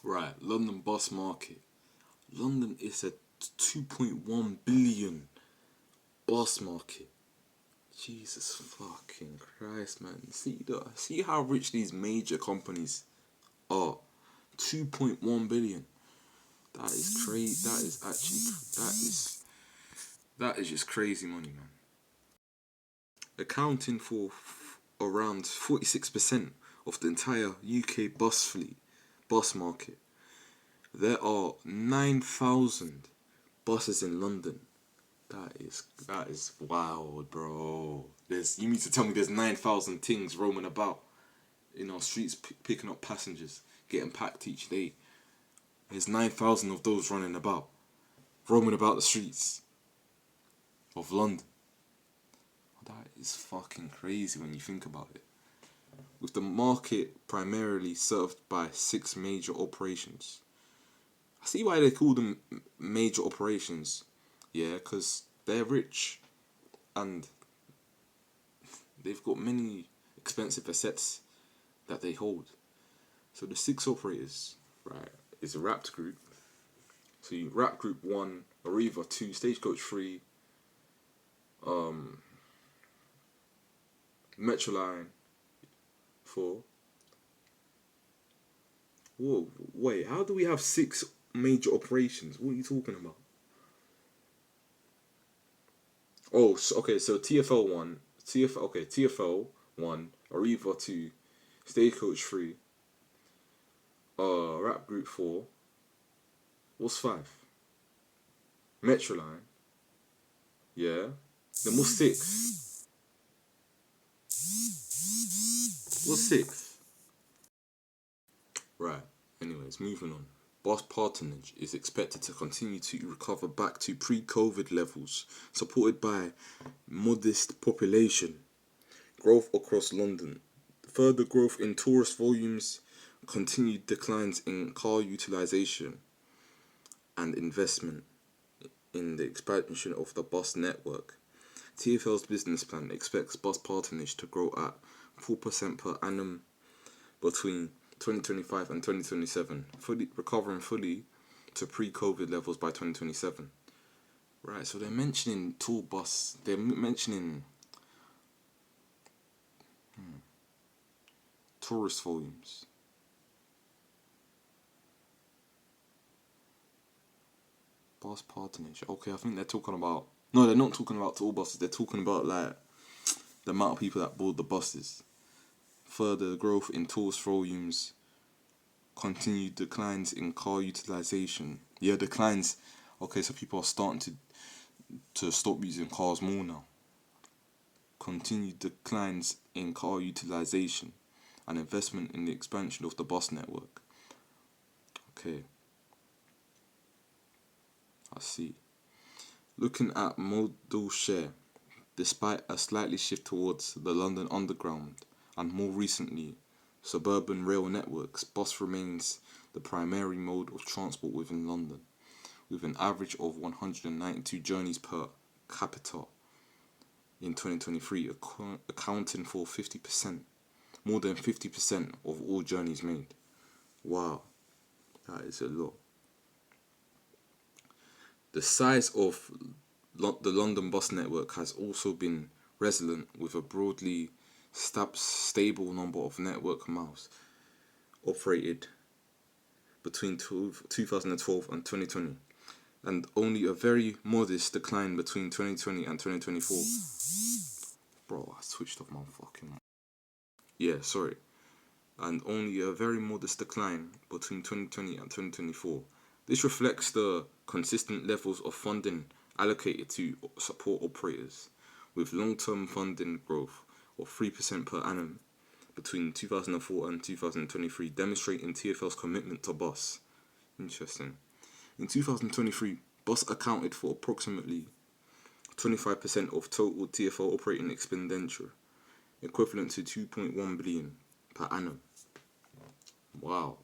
Right, London bus market. London is a 2.1 billion bus market. Jesus fucking Christ, man. See how rich these major companies are. 2.1 billion. That is crazy. That is just crazy money, man. Accounting for around 46% of the entire UK bus market. There are 9,000 buses in London. That is wild, bro. You mean to tell me there's 9,000 things roaming about in our streets, picking up passengers, getting packed each day. There's 9,000 of those roaming about the streets of London. That is fucking crazy when you think about it. With the market primarily served by 6 major operations. I see why they call them major operations. Yeah, because they're rich and they've got many expensive assets that they hold. So the 6 operators, right, is a Wrapped Group. So you Wrapped Group 1, Arriva 2, Stagecoach 3, Metroline 4. Whoa, wait, how do we have 6 major operations? What are you talking about? Oh, okay, so TFL 1, Arriva 2, Stagecoach 3, Rap Group 4. What's 5? Metroline. Yeah. Then what's 6? What's 6? Right. Anyways, moving on. Bus patronage is expected to continue to recover back to pre-COVID levels, supported by modest population growth across London, further growth in tourist volumes, continued declines in car utilisation, and investment in the expansion of the bus network. TfL's business plan expects bus patronage to grow at 4% per annum between 2025 and 2027, recovering fully to pre-COVID levels by 2027. Right, so they're mentioning tour bus, they're mentioning tourist volumes. Bus patronage. Okay, I think they're talking about... No, they're not talking about tour buses. They're talking about like the amount of people that board the buses. Further growth in tourist volumes. Continued declines in car utilization. Yeah, declines. Okay, so people are starting to stop using cars more now. Continued declines in car utilization and investment in the expansion of the bus network. Okay. I see. Looking at modal share, despite a slightly shift towards the London Underground and more recently suburban rail networks, bus remains the primary mode of transport within London, with an average of 192 journeys per capita in 2023, accounting for 50%, more than 50% of all journeys made. Wow, that is a lot. The size of the London bus network has also been resilient, with a broadly stable number of network miles operated between 2012 and 2020, and only a very modest decline between 2020 and 2024. Bro, I switched off my fucking... Yeah, sorry. And only a very modest decline between 2020 and 2024. This reflects the consistent levels of funding allocated to support operators, with long-term funding growth of 3% per annum between 2004 and 2023, demonstrating TfL's commitment to bus. Interesting. In 2023, bus accounted for approximately 25% of total TfL operating expenditure, equivalent to 2.1 billion per annum. Wow.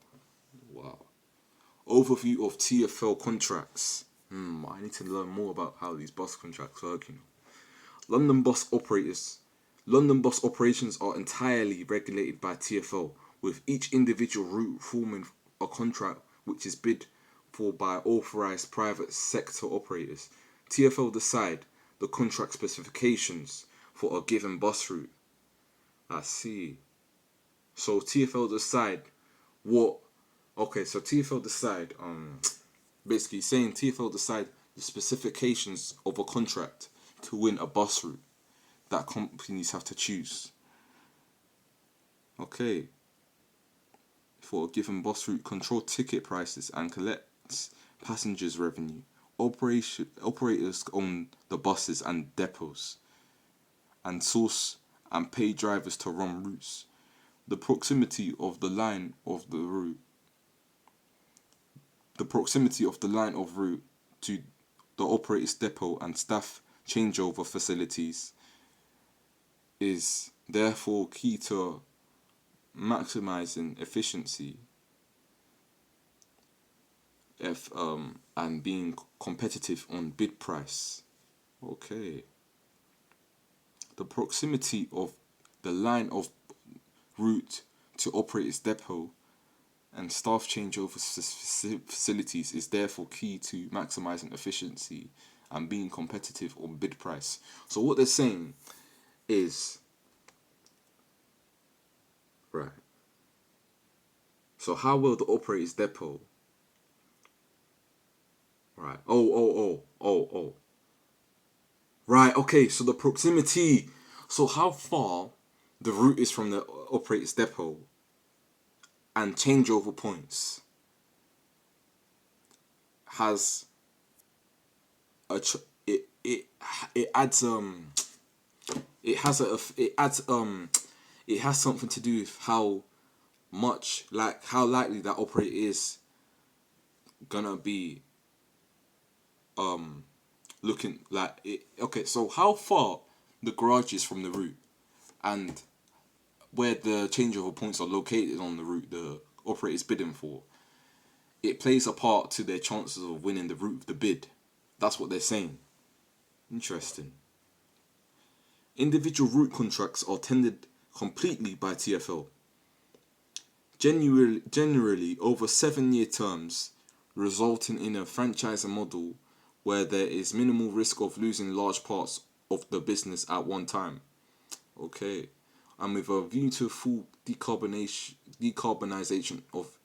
Overview of TfL contracts. I need to learn more about how these bus contracts work, London bus operations are entirely regulated by TfL, with each individual route forming a contract which is bid for by authorised private sector operators. TfL decide the contract specifications for a given bus route. I see. So TfL decide what. Okay, so TfL decide. Basically saying TfL decide the specifications of a contract to win a bus route that companies have to choose. Okay. For a given bus route, control ticket prices and collects passengers' revenue. Operators own the buses and depots and source and pay drivers to run routes. The proximity of the line of route to the operator's depot and staff changeover facilities is therefore key to maximizing efficiency and being competitive on bid price. Okay. The proximity of the line of route to operator's depot and staff changeover facilities is therefore key to maximizing efficiency and being competitive on bid price. So what they're saying is, right, so how will the operator's depot, right, right, okay, so the proximity, so how far the route is from the operator's depot and changeover points has it adds it has something to do with how likely that operator is gonna be looking like it. Okay, so how far the garage is from the route and where the changeover points are located on the route the operator is bidding for, it plays a part to their chances of winning the route of the bid. That's what they're saying. Interesting. Individual route contracts are tendered completely by TfL. Generally over 7-year terms, resulting in a franchising model where there is minimal risk of losing large parts of the business at one time. Okay. And with a view to full decarbonization of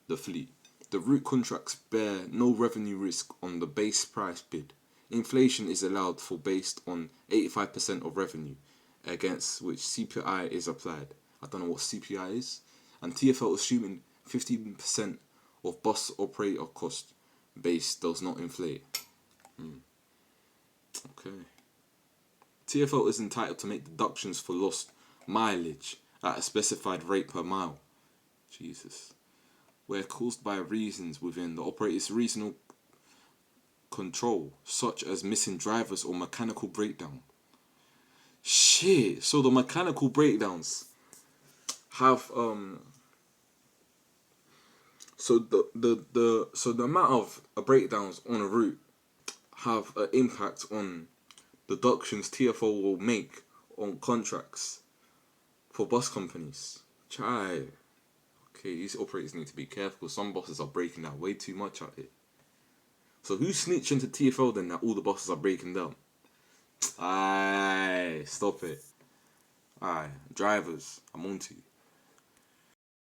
the fleet. The route contracts bear no revenue risk on the base price bid. Inflation is allowed for based on 85% of revenue, against which CPI is applied. I don't know what CPI is. And TfL assuming 15% of bus operator cost base does not inflate. Okay. TfL is entitled to make deductions for lost mileage at a specified rate per mile. Jesus. Where caused by reasons within the operator's reasonable control, such as missing drivers or mechanical breakdown. Shit. So the mechanical breakdowns have so the amount of breakdowns on a route have an impact on deductions TfL will make on contracts for bus companies. Chai. Okay, these operators need to be careful. Some buses are breaking down way too much out here. So who's snitching to TfL then that all the buses are breaking down? Aye, stop it. Aye, drivers, I'm on to you.